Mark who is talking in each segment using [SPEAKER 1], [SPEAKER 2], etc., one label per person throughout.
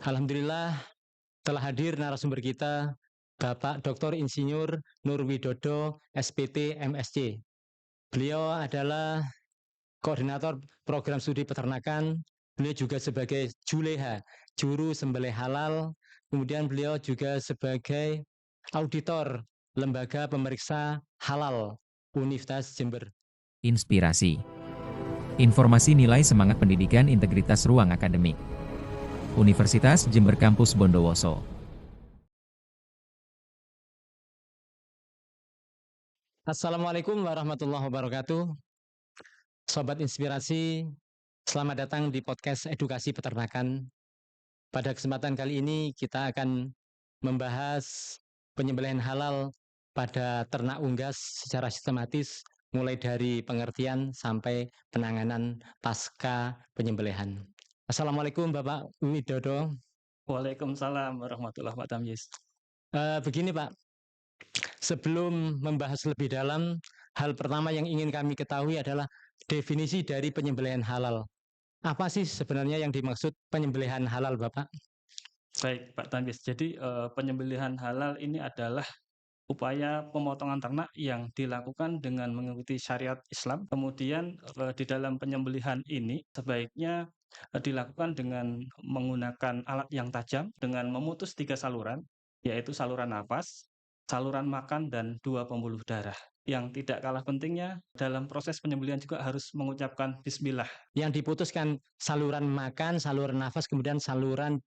[SPEAKER 1] Alhamdulillah telah hadir narasumber kita, Bapak Dr. Insinyur Nur Widodo, SPT, MSc. Beliau adalah koordinator program studi peternakan. Beliau juga sebagai juleha, juru sembelih halal. Kemudian beliau juga sebagai auditor lembaga pemeriksa halal Universitas Jember.
[SPEAKER 2] Inspirasi. Informasi nilai semangat pendidikan integritas ruang akademik. Universitas Jember Kampus Bondowoso.
[SPEAKER 1] Assalamualaikum warahmatullahi wabarakatuh. Sobat Inspirasi, selamat datang di podcast Edukasi Peternakan. Pada kesempatan kali ini kita akan membahas penyembelihan halal pada ternak unggas secara sistematis, mulai dari pengertian sampai penanganan pasca penyembelihan. Assalamualaikum Bapak Widodo.
[SPEAKER 3] Waalaikumsalam warahmatullahi wabarakatuh.
[SPEAKER 1] Begini Pak, sebelum membahas lebih dalam, hal pertama yang ingin kami ketahui adalah definisi dari penyembelihan halal. Apa sih sebenarnya yang dimaksud penyembelihan halal, Bapak?
[SPEAKER 3] Baik, Pak Tanwis. Jadi penyembelihan halal ini adalah upaya pemotongan ternak yang dilakukan dengan mengikuti syariat Islam. Kemudian di dalam penyembelihan ini sebaiknya dilakukan dengan menggunakan alat yang tajam dengan memutus 3 saluran, yaitu saluran napas, saluran makan, dan 2 pembuluh darah. Yang tidak kalah pentingnya dalam proses penyembelihan juga harus mengucapkan bismillah.
[SPEAKER 1] Yang diputuskan saluran makan, saluran nafas, kemudian saluran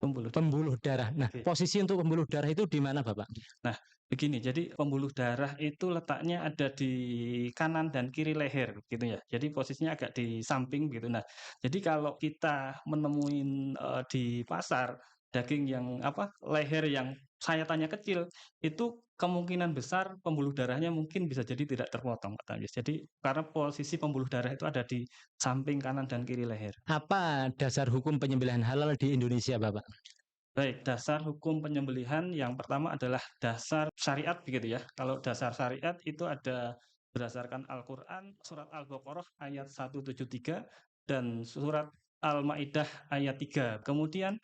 [SPEAKER 1] pembuluh darah. Nah, posisi untuk pembuluh darah itu di mana, Bapak?
[SPEAKER 3] Nah, begini, jadi pembuluh darah itu letaknya ada di kanan dan kiri leher, gitu ya. Jadi posisinya agak di samping, gitu. Nah, jadi kalau kita menemuin di pasar daging yang leher yang sayatannya kecil, itu kemungkinan besar pembuluh darahnya mungkin bisa jadi tidak terpotong, Pak Tanwis. Jadi karena posisi pembuluh darah itu ada di samping kanan dan kiri leher.
[SPEAKER 1] Apa dasar hukum penyembelihan halal di Indonesia, Bapak?
[SPEAKER 3] Baik, dasar hukum penyembelihan yang pertama adalah dasar syariat begitu ya. Kalau dasar syariat itu ada berdasarkan Al-Qur'an, surat Al-Baqarah ayat 173 dan surat Al-Maidah ayat 3. Kemudian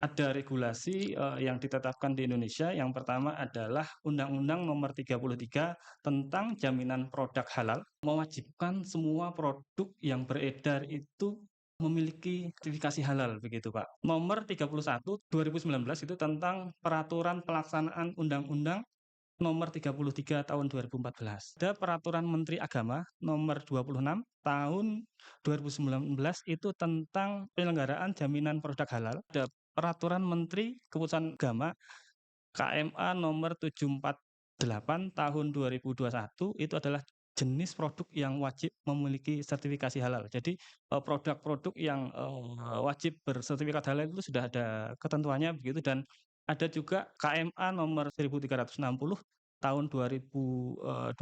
[SPEAKER 3] ada regulasi yang ditetapkan di Indonesia. Yang pertama adalah Undang-Undang Nomor 33 tentang Jaminan Produk Halal, mewajibkan semua produk yang beredar itu memiliki sertifikasi halal begitu Pak. Nomor 31 2019 itu tentang peraturan pelaksanaan Undang-Undang Nomor 33 tahun 2014. Ada peraturan Menteri Agama Nomor 26 tahun 2019 itu tentang penyelenggaraan jaminan produk halal. Ada peraturan Menteri Keputusan Agama KMA Nomor 748 tahun 2021 itu adalah jenis produk yang wajib memiliki sertifikasi halal. Jadi produk-produk yang wajib bersertifikat halal itu sudah ada ketentuannya begitu, dan ada juga KMA nomor 1360 tahun 2021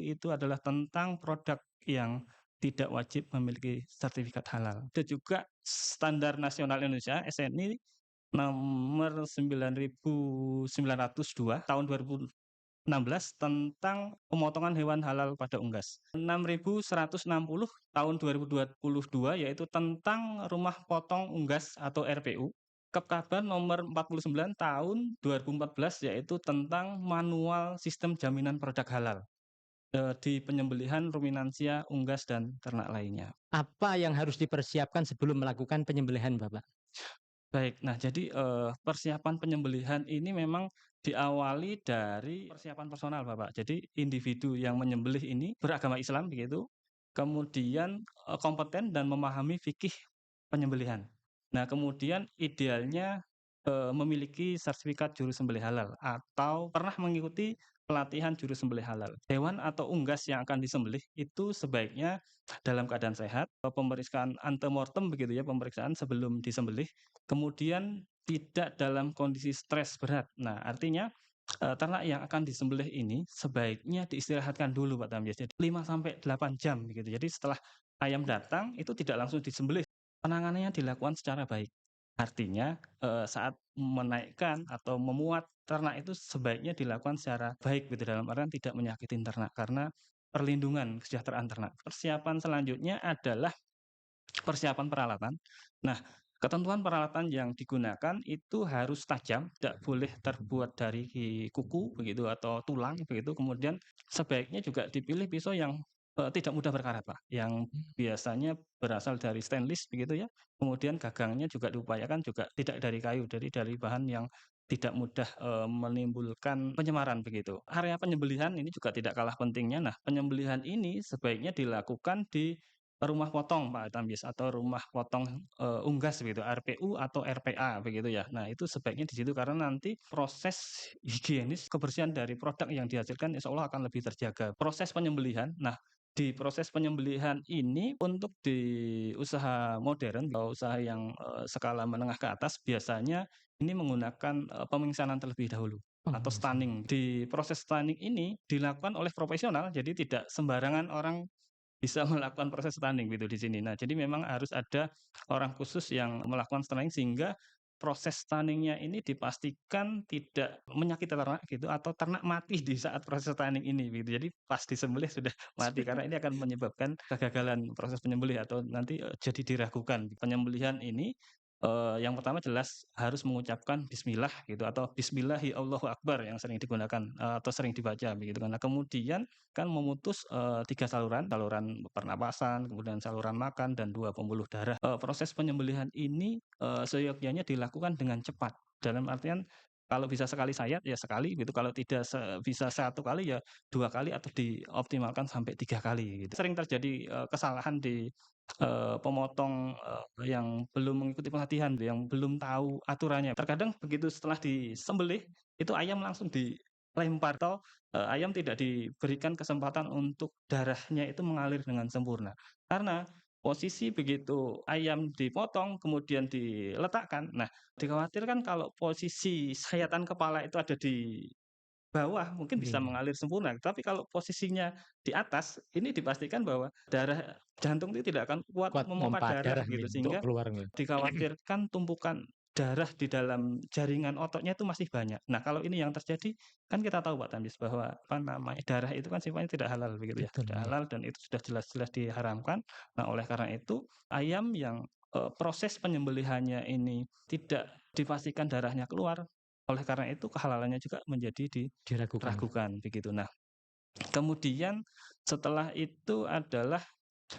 [SPEAKER 3] itu adalah tentang produk yang tidak wajib memiliki sertifikat halal. Ada juga Standar Nasional Indonesia SNI nomor 9.902 tahun 2016 tentang pemotongan hewan halal pada unggas. 6.160 tahun 2022 yaitu tentang rumah potong unggas atau RPU. Kepkabar nomor 49 tahun 2014 yaitu tentang manual sistem jaminan produk halal di penyembelihan ruminansia, unggas, dan ternak lainnya.
[SPEAKER 1] Apa yang harus dipersiapkan sebelum melakukan penyembelihan, Bapak?
[SPEAKER 3] Baik, nah jadi persiapan penyembelihan ini memang diawali dari persiapan personal, Bapak. Jadi individu yang menyembelih ini beragama Islam begitu, kemudian kompeten dan memahami fikih penyembelihan. Nah, kemudian idealnya memiliki sertifikat juru sembelih halal atau pernah mengikuti pelatihan juru sembelih halal. Hewan atau unggas yang akan disembelih itu sebaiknya dalam keadaan sehat, pemeriksaan antemortem begitu ya, pemeriksaan sebelum disembelih, kemudian tidak dalam kondisi stres berat. Nah, artinya ternak yang akan disembelih ini sebaiknya diistirahatkan dulu Pak Tamyiz. Jadi 5 sampai 8 jam begitu. Jadi setelah ayam datang itu tidak langsung disembelih. Penanganannya dilakukan secara baik. Artinya saat menaikkan atau memuat ternak itu sebaiknya dilakukan secara baik gitu, dalam artian tidak menyakiti ternak karena perlindungan kesejahteraan ternak. Persiapan selanjutnya adalah persiapan peralatan. Nah, Ketentuan peralatan yang digunakan itu harus tajam, tidak boleh terbuat dari kuku begitu atau tulang begitu. Kemudian sebaiknya juga dipilih pisau yang tidak mudah berkarat, Pak, yang biasanya berasal dari stainless begitu ya. Kemudian gagangnya juga diupayakan juga tidak dari kayu, dari bahan yang tidak mudah menimbulkan pencemaran begitu. Area penyembelihan ini juga tidak kalah pentingnya. Nah, penyembelihan ini sebaiknya dilakukan di rumah potong, Pak Tambis, atau rumah potong unggas begitu, RPU atau RPA begitu ya. Nah, itu sebaiknya di situ karena nanti proses higienis kebersihan dari produk yang dihasilkan insya Allah akan lebih terjaga. Proses penyembelihan, nah di proses penyembelihan ini untuk di usaha modern atau usaha yang skala menengah ke atas biasanya ini menggunakan pemingsanan terlebih dahulu atau stunning. Di proses stunning ini dilakukan oleh profesional, jadi tidak sembarangan orang bisa melakukan proses stunning gitu di sini. Nah, jadi memang harus ada orang khusus yang melakukan stunning sehingga proses stunningnya ini dipastikan tidak menyakiti ternak gitu atau ternak mati di saat proses stunning ini gitu. Jadi pas disembelih sudah mati karena ini akan menyebabkan kegagalan proses penyembelih atau nanti jadi diragukan. Penyembelihan ini yang pertama jelas harus mengucapkan bismillah gitu atau bismillahi Allahu akbar yang sering digunakan atau sering dibaca begitu kan. Nah, kemudian kan memutus 3 saluran, saluran pernapasan, kemudian saluran makan dan 2 pembuluh darah. Proses penyembelihan ini seyogyanya dilakukan dengan cepat. Dalam artian kalau bisa sekali sayat ya sekali gitu, kalau tidak bisa 1 kali ya 2 kali atau dioptimalkan sampai 3 kali gitu. Sering terjadi kesalahan di pemotong yang belum mengikuti pelatihan, yang belum tahu aturannya. Terkadang begitu setelah disembelih itu ayam langsung dilempar atau ayam tidak diberikan kesempatan untuk darahnya itu mengalir dengan sempurna. Karena posisi begitu ayam dipotong kemudian diletakkan, nah dikhawatirkan kalau posisi sayatan kepala itu ada di bawah mungkin bisa
[SPEAKER 1] Iya,
[SPEAKER 3] mengalir sempurna, tapi kalau posisinya di atas, ini dipastikan bahwa darah jantung itu tidak akan kuat
[SPEAKER 1] kuat
[SPEAKER 3] memompa
[SPEAKER 1] mompa
[SPEAKER 3] darah
[SPEAKER 1] darah
[SPEAKER 3] gitu,
[SPEAKER 1] nih untuk
[SPEAKER 3] sehingga
[SPEAKER 1] keluar nih.
[SPEAKER 3] dikhawatirkan tumpukan darah di dalam jaringan ototnya itu masih banyak. Nah, kalau ini yang terjadi, kan kita tahu Pak Tambis bahwa apa namanya, darah itu kan sifatnya tidak halal begitu ya,
[SPEAKER 1] Betul,
[SPEAKER 3] tidak
[SPEAKER 1] iya.
[SPEAKER 3] halal dan itu sudah jelas-jelas diharamkan. Nah, oleh karena itu ayam yang proses penyembelihannya ini tidak dipastikan darahnya keluar, oleh karena itu kehalalannya juga menjadi
[SPEAKER 1] Diragukan.
[SPEAKER 3] diragukan begitu. Nah, kemudian setelah itu adalah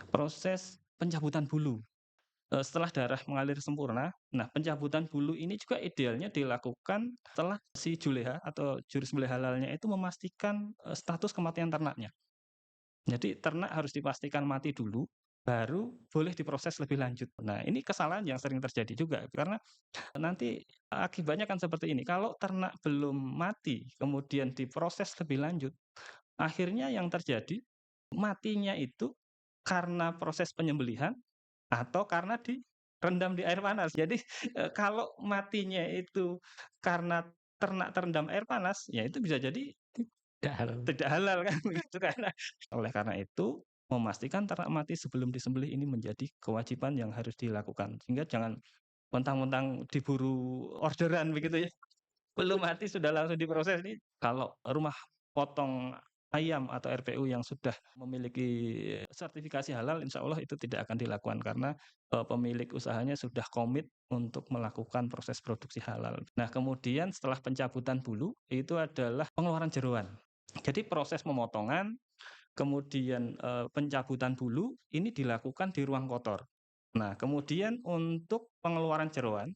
[SPEAKER 3] proses pencabutan bulu. Setelah darah mengalir sempurna, nah pencabutan bulu ini juga idealnya dilakukan setelah si juleha atau juru sembelih halalnya itu memastikan status kematian ternaknya. Jadi ternak harus dipastikan mati dulu, baru boleh diproses lebih lanjut. Nah, ini kesalahan yang sering terjadi juga karena nanti akibatnya kan seperti ini, kalau ternak belum mati, kemudian diproses lebih lanjut, akhirnya yang terjadi, matinya itu karena proses penyembelihan atau karena direndam di air panas. Jadi, kalau matinya itu karena ternak terendam air panas, ya itu bisa jadi
[SPEAKER 1] Tidak halal.
[SPEAKER 3] tidak halal kan begitu karena oleh karena itu, memastikan ternak mati sebelum disembelih ini menjadi kewajiban yang harus dilakukan. Sehingga jangan mentang-mentang diburu orderan begitu ya, belum mati sudah langsung diproses ini. Kalau rumah potong ayam atau RPU yang sudah memiliki sertifikasi halal, insya Allah itu tidak akan dilakukan karena pemilik usahanya sudah komit untuk melakukan proses produksi halal. Nah, kemudian setelah pencabutan bulu itu adalah pengeluaran jeroan. Jadi proses pemotongan, kemudian pencabutan bulu ini dilakukan di ruang kotor. Nah, kemudian untuk pengeluaran jeroan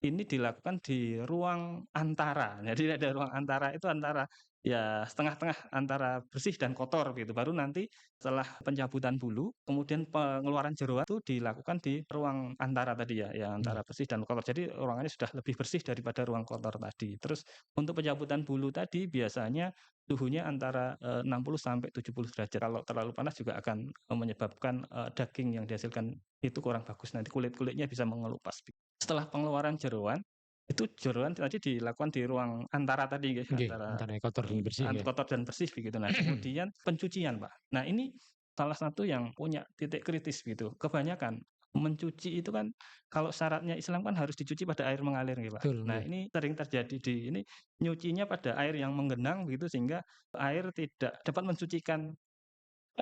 [SPEAKER 3] ini dilakukan di ruang antara. Jadi ada ruang antara itu antara ya setengah-tengah antara bersih dan kotor gitu. Baru nanti setelah pencabutan bulu, kemudian pengeluaran jeroan itu dilakukan di ruang antara tadi ya, ya antara
[SPEAKER 1] Iya.
[SPEAKER 3] bersih dan kotor. Jadi ruangannya sudah lebih bersih daripada ruang kotor tadi. Terus untuk pencabutan bulu tadi biasanya suhunya antara 60 sampai 70 derajat. Kalau terlalu panas juga akan menyebabkan daging yang dihasilkan itu kurang bagus. Nanti kulit-kulitnya bisa mengelupas. Setelah pengeluaran jeroan, itu jeroan tadi dilakukan di ruang antara tadi guys,
[SPEAKER 1] Nggih,
[SPEAKER 3] antara
[SPEAKER 1] antara kotor dan bersih nggih.
[SPEAKER 3] kotor dan bersih begitu. Nah, kemudian pencucian, Pak. Nah, ini salah satu yang punya titik kritis gitu. Kebanyakan mencuci itu kan kalau syaratnya Islam kan harus dicuci pada air mengalir gitu, Pak.
[SPEAKER 1] Betul,
[SPEAKER 3] Nah,
[SPEAKER 1] nggih.
[SPEAKER 3] ini sering terjadi di ini nyucinya pada air yang menggenang gitu sehingga air tidak dapat mensucikan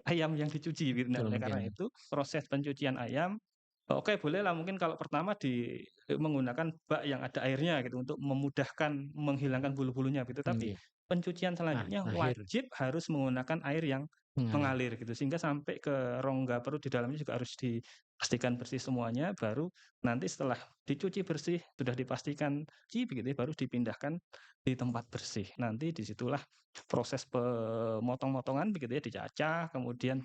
[SPEAKER 3] ayam yang dicuci gitu. Nah,
[SPEAKER 1] Betul
[SPEAKER 3] oleh karena
[SPEAKER 1] mungkin.
[SPEAKER 3] itu proses pencucian ayam Oke, bolehlah mungkin kalau pertama menggunakan bak yang ada airnya gitu untuk memudahkan menghilangkan bulu-bulunya gitu, tapi
[SPEAKER 1] Nggih.
[SPEAKER 3] pencucian selanjutnya
[SPEAKER 1] Akhir
[SPEAKER 3] wajib harus menggunakan air yang
[SPEAKER 1] mengalir.
[SPEAKER 3] mengalir gitu, sehingga sampai ke rongga perut di dalamnya juga harus dipastikan bersih semuanya, baru nanti setelah dicuci bersih, sudah dipastikan bersih begitu ya, baru dipindahkan di tempat bersih. Nanti disitulah proses pemotong-motongan begitu ya, dicacah, kemudian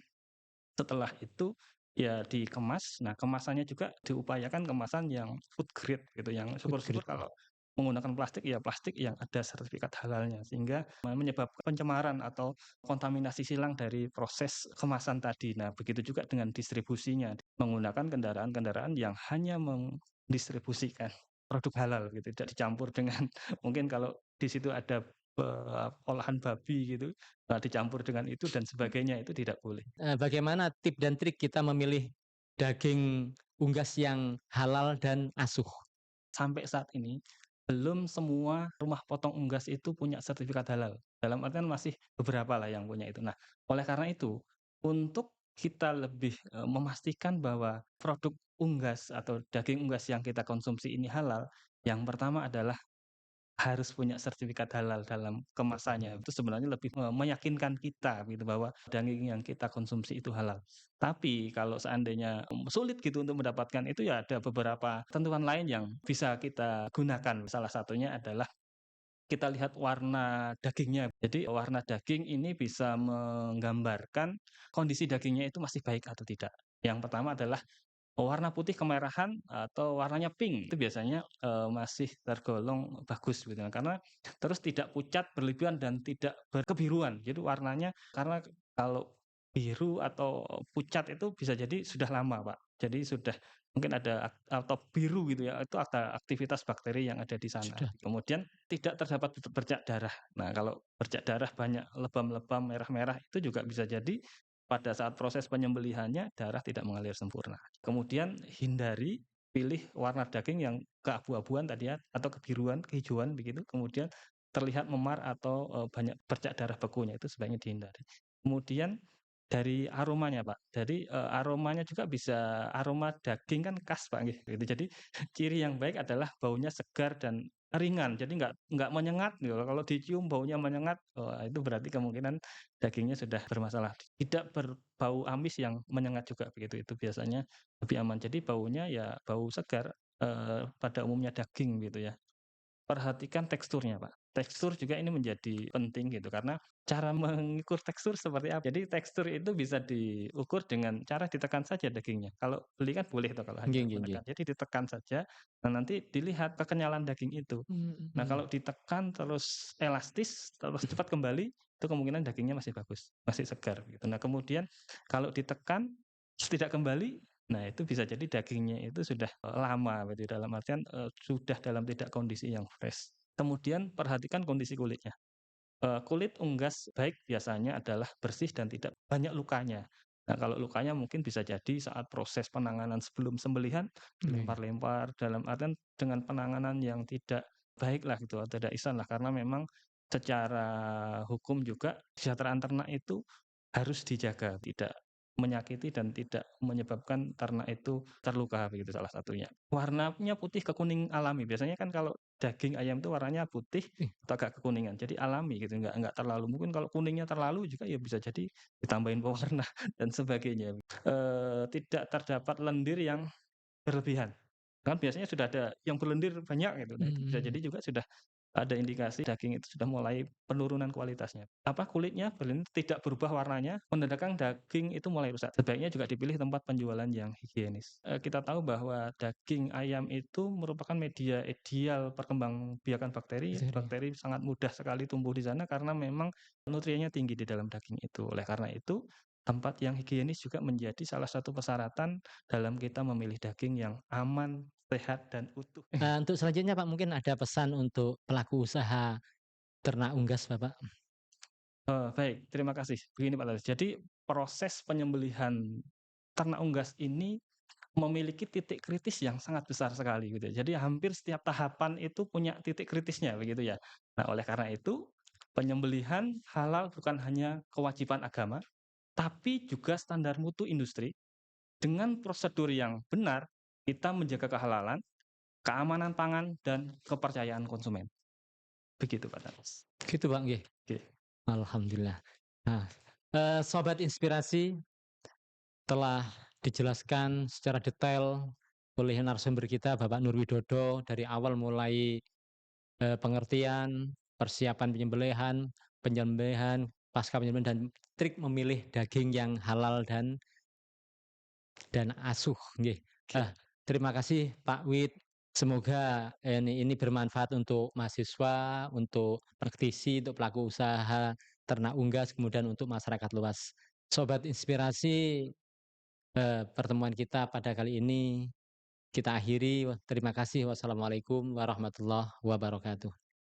[SPEAKER 3] setelah itu, ya dikemas. Nah, kemasannya juga diupayakan kemasan yang food grade gitu, yang
[SPEAKER 1] Food
[SPEAKER 3] syukur-syukur
[SPEAKER 1] grade.
[SPEAKER 3] kalau menggunakan plastik, ya plastik yang ada sertifikat halalnya, sehingga menyebabkan pencemaran atau kontaminasi silang dari proses kemasan tadi. Nah, begitu juga dengan distribusinya, menggunakan kendaraan-kendaraan yang hanya mendistribusikan produk halal gitu, tidak dicampur dengan mungkin kalau di situ ada, olahan babi gitu, dicampur dengan itu dan sebagainya, itu tidak boleh.
[SPEAKER 1] Bagaimana tip dan trik kita memilih daging unggas yang halal dan asuh?
[SPEAKER 3] Sampai saat ini, belum semua rumah potong unggas itu punya sertifikat halal. Dalam artian masih beberapa lah yang punya itu. Nah, oleh karena itu, untuk kita lebih, memastikan bahwa produk unggas atau daging unggas yang kita konsumsi ini halal, yang pertama adalah harus punya sertifikat halal dalam kemasannya. Itu sebenarnya lebih, meyakinkan kita gitu bahwa daging yang kita konsumsi itu halal. Tapi kalau seandainya, sulit gitu untuk mendapatkan itu, ya ada beberapa ketentuan lain yang bisa kita gunakan. Salah satunya adalah kita lihat warna dagingnya. Jadi warna daging ini bisa menggambarkan kondisi dagingnya itu masih baik atau tidak. Yang pertama adalah warna putih kemerahan atau warnanya pink itu biasanya, masih tergolong bagus gitu ya, karena terus tidak pucat berlebihan dan tidak berkebiruan. Jadi warnanya karena kalau biru atau pucat itu bisa jadi sudah lama, Pak. Jadi sudah mungkin ada atau biru gitu ya, itu ada aktivitas bakteri yang ada di sana.
[SPEAKER 1] Sudah.
[SPEAKER 3] Kemudian tidak terdapat bercak darah. Nah, kalau bercak darah banyak lebam-lebam merah-merah itu juga bisa jadi pada saat proses penyembelihannya darah tidak mengalir sempurna. Kemudian hindari pilih warna daging yang keabu-abuan tadi ya, atau kebiruan, kehijauan begitu, kemudian terlihat memar atau, banyak bercak darah bekunya, itu sebaiknya dihindari. Kemudian dari aromanya, Pak. Jadi, aromanya juga bisa aroma daging kan khas, Pak, nggih, gitu. Jadi ciri yang baik adalah baunya segar dan ringan, jadi nggak menyengat gitu loh. Kalau dicium baunya menyengat, itu berarti kemungkinan dagingnya sudah bermasalah. Tidak berbau amis yang menyengat juga begitu, itu biasanya lebih aman. Jadi baunya ya bau segar, pada umumnya daging gitu ya. Perhatikan teksturnya, Pak. Tekstur juga ini menjadi penting gitu, karena cara mengukur tekstur seperti apa. Jadi tekstur itu bisa diukur dengan cara ditekan saja dagingnya. Kalau beli kan boleh tuh kalau
[SPEAKER 1] Nggih
[SPEAKER 3] hanya
[SPEAKER 1] nggih nggih.
[SPEAKER 3] menekan. Jadi ditekan saja, nah nanti dilihat kekenyalan daging itu. Nah
[SPEAKER 1] Mhm.
[SPEAKER 3] kalau ditekan terus elastis, terus cepat kembali, itu kemungkinan dagingnya masih bagus, masih segar gitu. Nah kemudian kalau ditekan terus tidak kembali, nah itu bisa jadi dagingnya itu sudah, lama berarti dalam artian, sudah dalam tidak kondisi yang fresh. Kemudian perhatikan kondisi kulitnya. Kulit unggas baik biasanya adalah bersih dan tidak banyak lukanya. Nah, kalau lukanya mungkin bisa jadi saat proses penanganan sebelum sembelihan
[SPEAKER 1] Nggih.
[SPEAKER 3] dilempar-lempar, dalam artian dengan penanganan yang tidak baik lah gitu, atau tidak ihsan lah, karena memang secara hukum juga kesejahteraan ternak itu harus dijaga, tidak menyakiti dan tidak menyebabkan ternak itu terluka begitu salah satunya. Warnanya putih kekuning alami, biasanya kan kalau daging ayam itu warnanya putih
[SPEAKER 1] Ih,
[SPEAKER 3] atau agak kekuningan, jadi alami gitu, nggak terlalu mungkin kalau kuningnya terlalu juga ya bisa jadi ditambahin pewarna dan sebagainya. Tidak terdapat lendir yang berlebihan. Kan biasanya sudah ada yang berlendir banyak gitu, nah itu bisa
[SPEAKER 1] mhm.
[SPEAKER 3] jadi juga sudah ada indikasi daging itu sudah mulai penurunan kualitasnya. Apa, kulitnya berlendir tidak berubah warnanya, menandakan daging itu mulai rusak. Sebaiknya juga dipilih tempat penjualan yang higienis. Kita tahu bahwa daging ayam itu merupakan media ideal perkembangbiakan bakteri ya,
[SPEAKER 1] Jadi
[SPEAKER 3] bakteri sangat mudah sekali tumbuh di sana karena memang nutriennya tinggi di dalam daging itu. Oleh karena itu, tempat yang higienis juga menjadi salah satu persyaratan dalam kita memilih daging yang aman, sehat, dan utuh.
[SPEAKER 1] Untuk selanjutnya Pak, mungkin ada pesan untuk pelaku usaha ternak unggas Bapak?
[SPEAKER 3] Baik, terima kasih. Begini Pak Taris, jadi proses penyembelihan ternak unggas ini memiliki titik kritis yang sangat besar sekali gitu ya. Jadi hampir setiap tahapan itu punya titik kritisnya begitu ya. Nah, oleh karena itu penyembelihan halal bukan hanya kewajiban agama, tapi juga standar mutu industri dengan prosedur yang benar. kita menjaga kehalalan, keamanan pangan, dan kepercayaan konsumen. Begitu Pak Charles.
[SPEAKER 1] Gitu Pak, nggih.
[SPEAKER 3] Oke.
[SPEAKER 1] Alhamdulillah. Nah, sobat inspirasi, telah dijelaskan secara detail oleh narasumber kita Bapak Nur Widodo dari awal mulai pengertian, persiapan penyembelihan, pasca penyembelihan dan trik memilih daging yang halal dan asuh nggih. Terima kasih Pak Wid. Semoga ini bermanfaat untuk mahasiswa, untuk praktisi, untuk pelaku usaha ternak unggas, kemudian untuk masyarakat luas. Sobat inspirasi, pertemuan kita pada kali ini kita akhiri. Terima kasih. Wassalamualaikum warahmatullahi wabarakatuh.